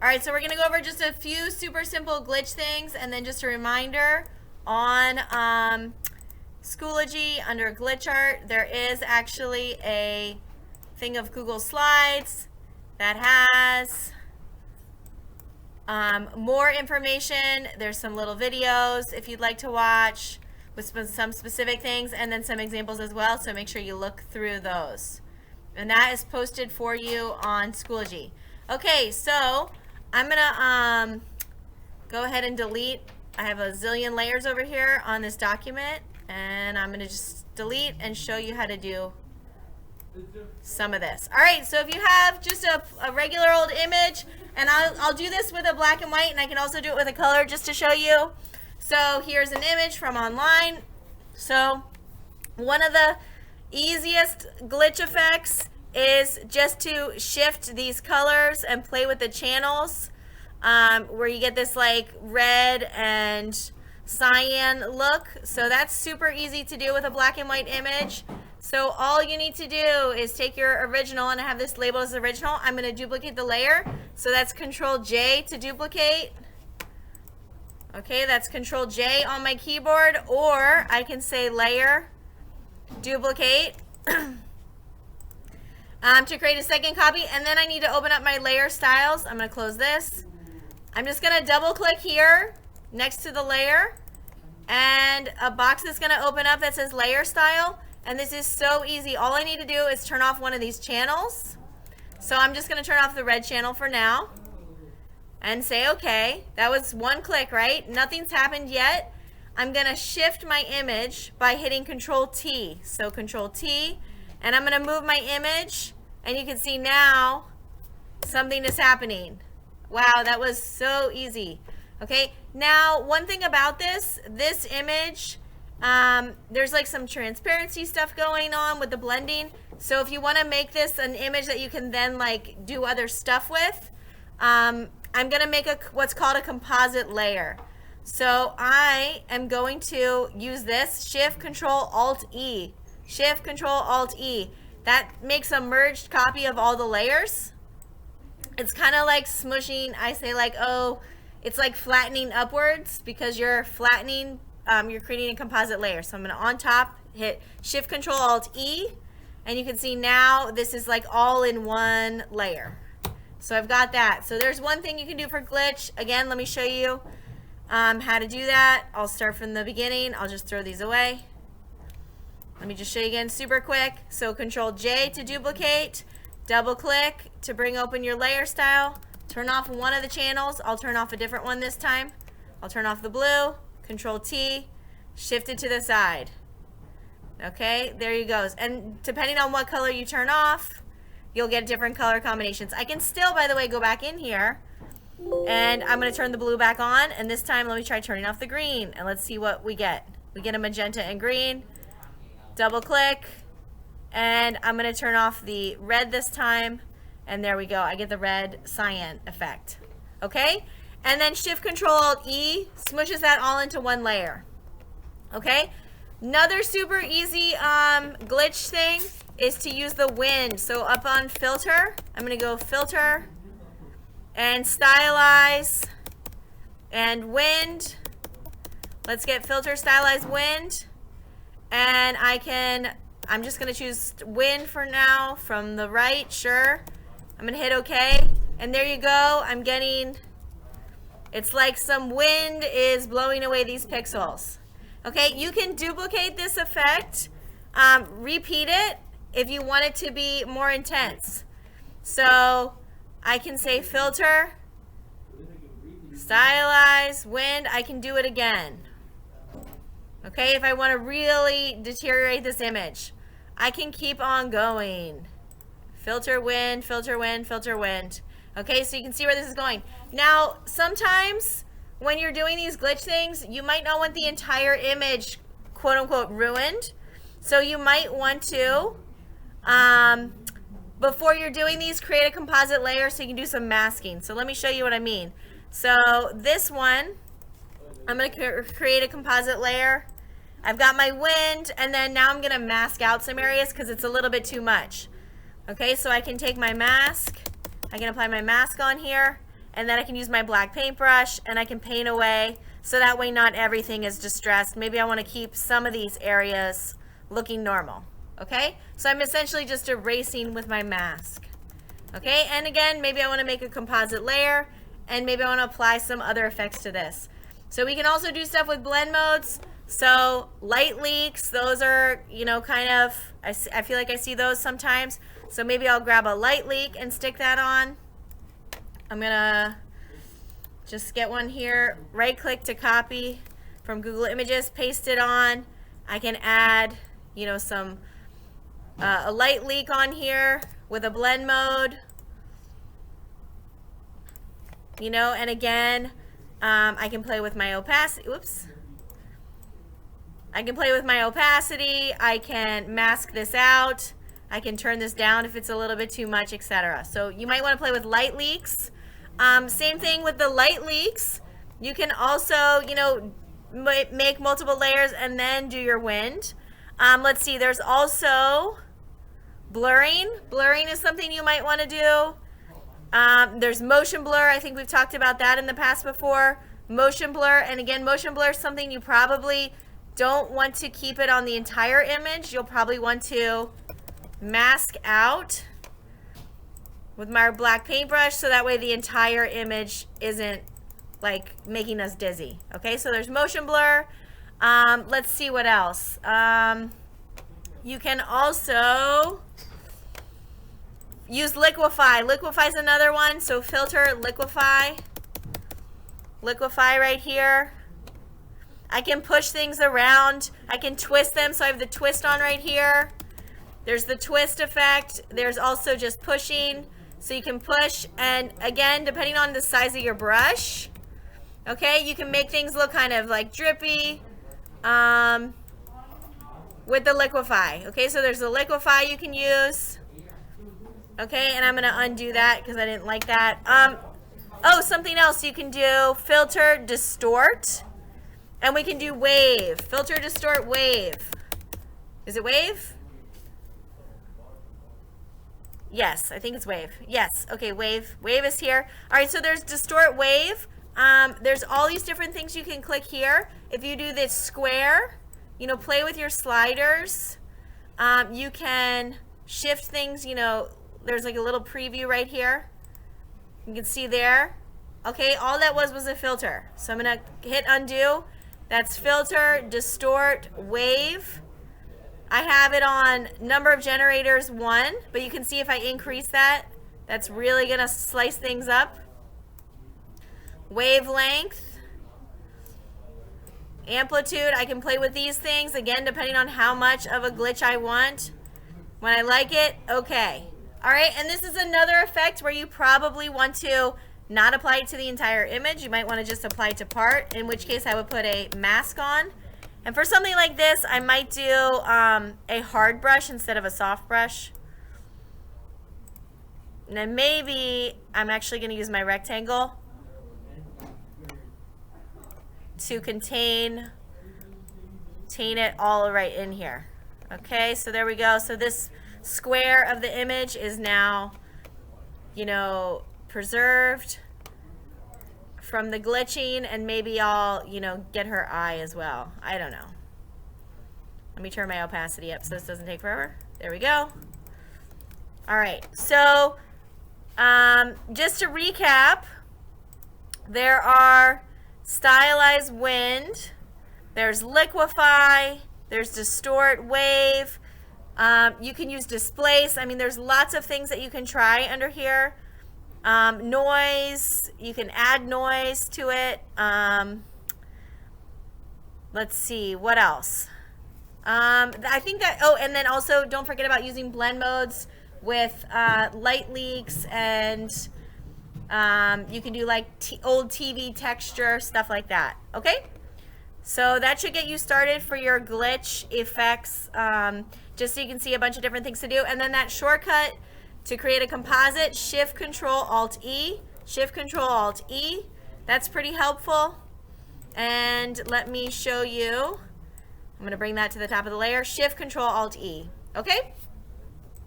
All right, so we're gonna go over just a few super simple glitch things, and then just a reminder on Schoology under glitch art, there is actually a thing of Google Slides that has more information. There's some little videos if you'd like to watch with some specific things, and then some examples as well, so make sure you look through those. And that is posted for you on Schoology. Okay, so I'm gonna go ahead and delete. I have a zillion layers over here on this document, and I'm gonna just delete and show you how to do some of this. All right, so if you have just a regular old image, and I'll do this with a black and white, and I can also do it with a color just to show you. So here's an image from online. So one of the easiest glitch effects is just to shift these colors and play with the channels, where you get this like red and cyan look. So that's super easy to do with a black and white image. So all you need to do is take your original, and I have this labeled as original. I'm going to duplicate the layer. So that's Control J to duplicate. Okay, that's Control J on my keyboard, or I can say layer, duplicate. To create a second copy, and then I need to open up my layer styles. I'm going to close this. I'm just going to double click here next to the layer, and a box is going to open up that says layer style, and this is so easy. All I need to do is turn off one of these channels. So I'm just going to turn off the red channel for now and say okay. That was one click, right? Nothing's happened yet. I'm going to shift my image by hitting Control T. So Control T. And I'm going to move my image, and you can see now something is happening. Wow, that was so easy. Okay, now one thing about this image, there's like some transparency stuff going on with the blending. So if you want to make this an image that you can then like do other stuff with, I'm going to make what's called a composite layer. So I am going to use this, Shift Control Alt E. Shift Control Alt E. That makes a merged copy of all the layers. It's kind of like smushing. I say like, oh, it's like flattening upwards because you're flattening, you're creating a composite layer. So I'm going to on top hit Shift Control Alt E, and you can see now this is like all in one layer. So I've got that. So there's one thing you can do for glitch. Again, let me show you how to do that. I'll start from the beginning. I'll just throw these away. Let me just show you again super quick. So Control J to duplicate, double click to bring open your layer style, turn off one of the channels. I'll turn off a different one this time. I'll turn off the blue, Control T, shift it to the side. Okay, there you go. And depending on what color you turn off, you'll get different color combinations. I can still, by the way, go back in here, and I'm going to turn the blue back on, and this time let me try turning off the green, and let's see what we get. We get a magenta and green. Double click, and I'm going to turn off the red this time, and there we go. I get the red cyan effect. Okay, and then Shift Control Alt E smushes that all into one layer. Okay, another super easy glitch thing is to use the wind. So up on filter, I'm going to go filter and stylize and wind. Let's get filter, stylize, wind. And I'm just going to choose wind for now from the right, sure. I'm going to hit OK. And there you go. I'm getting, it's like some wind is blowing away these pixels. Okay, you can duplicate this effect, repeat it if you want it to be more intense. So I can say filter, stylize, wind. I can do it again. Okay, if I want to really deteriorate this image, I can keep on going. Filter, wind, filter, wind, filter, wind. Okay, so you can see where this is going. Now, sometimes when you're doing these glitch things, you might not want the entire image, quote unquote, ruined. So you might want to, before you're doing these, create a composite layer so you can do some masking. So let me show you what I mean. So this one, I'm going to create a composite layer. I've got my wind, and then now I'm going to mask out some areas because it's a little bit too much. Okay, so I can take my mask. I can apply my mask on here, and then I can use my black paintbrush and I can paint away, so that way not everything is distressed. Maybe I want to keep some of these areas looking normal. Okay, so I'm essentially just erasing with my mask. Okay, and again, maybe I want to make a composite layer, and maybe I want to apply some other effects to this. So we can also do stuff with blend modes. So light leaks, those are, you know, kind of, I feel like I see those sometimes. So maybe I'll grab a light leak and stick that on. I'm gonna just get one here, right click to copy from Google Images, paste it on. I can add, you know, some a light leak on here with a blend mode, you know, and again, I can play with my opacity. Oops. I can play with my opacity. I can mask this out. I can turn this down if it's a little bit too much, etc. So you might want to play with light leaks. Same thing with the light leaks. You can also, you know, make multiple layers and then do your wind. Let's see, there's also blurring. Blurring is something you might want to do. There's motion blur. I think we've talked about that in the past before. Motion blur, and again, motion blur is something you probably don't want to keep it on the entire image. You'll probably want to mask out with my black paintbrush, so that way the entire image isn't like making us dizzy. Okay, so there's motion blur. Let's see what else. You can also use liquify. Liquify is another one. So filter, liquify. Liquify right here. I can push things around. I can twist them. So I have the twist on right here. There's the twist effect. There's also just pushing. So you can push, and again, depending on the size of your brush, okay, you can make things look kind of like drippy with the liquify. Okay, so there's the liquify you can use. Okay, and I'm going to undo that because I didn't like that. Oh, something else you can do, filter, distort, and we can do wave. Filter, distort, wave. Is it wave? Yes, I think it's wave. Yes, okay, wave. Wave is here. All right, so there's distort, wave. There's all these different things you can click here. If you do this square, you know, play with your sliders. You can shift things, you know, there's like a little preview right here. You can see there. Okay, all that was a filter. So I'm gonna hit undo. That's filter, distort, wave. I have it on number of generators 1, but you can see if I increase that, that's really gonna slice things up. Wavelength, amplitude, I can play with these things, again, depending on how much of a glitch I want. When I like it, okay. All right, and this is another effect where you probably want to not apply it to the entire image. You might want to just apply it to part, in which case I would put a mask on. And for something like this, I might do a hard brush instead of a soft brush. And then maybe I'm actually going to use my rectangle to contain it all right in here. Okay, so there we go. So this square of the image is now, you know, preserved from the glitching, and maybe I'll, you know, get her eye as well. I don't know. Let me turn my opacity up so this doesn't take forever. There we go. All right, so just to recap, there are stylize wind, there's liquify, there's distort, wave, you can use displace. I mean, there's lots of things that you can try under here. Noise, you can add noise to it. Let's see, what else? I think that, oh, and then also don't forget about using blend modes with light leaks, and you can do like old TV texture, stuff like that. Okay, so that should get you started for your glitch effects, just so you can see a bunch of different things to do. And then that shortcut to create a composite, Shift Control Alt E, Shift Control Alt E. That's pretty helpful. And let me show you. I'm going to bring that to the top of the layer. Shift Control Alt E. Okay?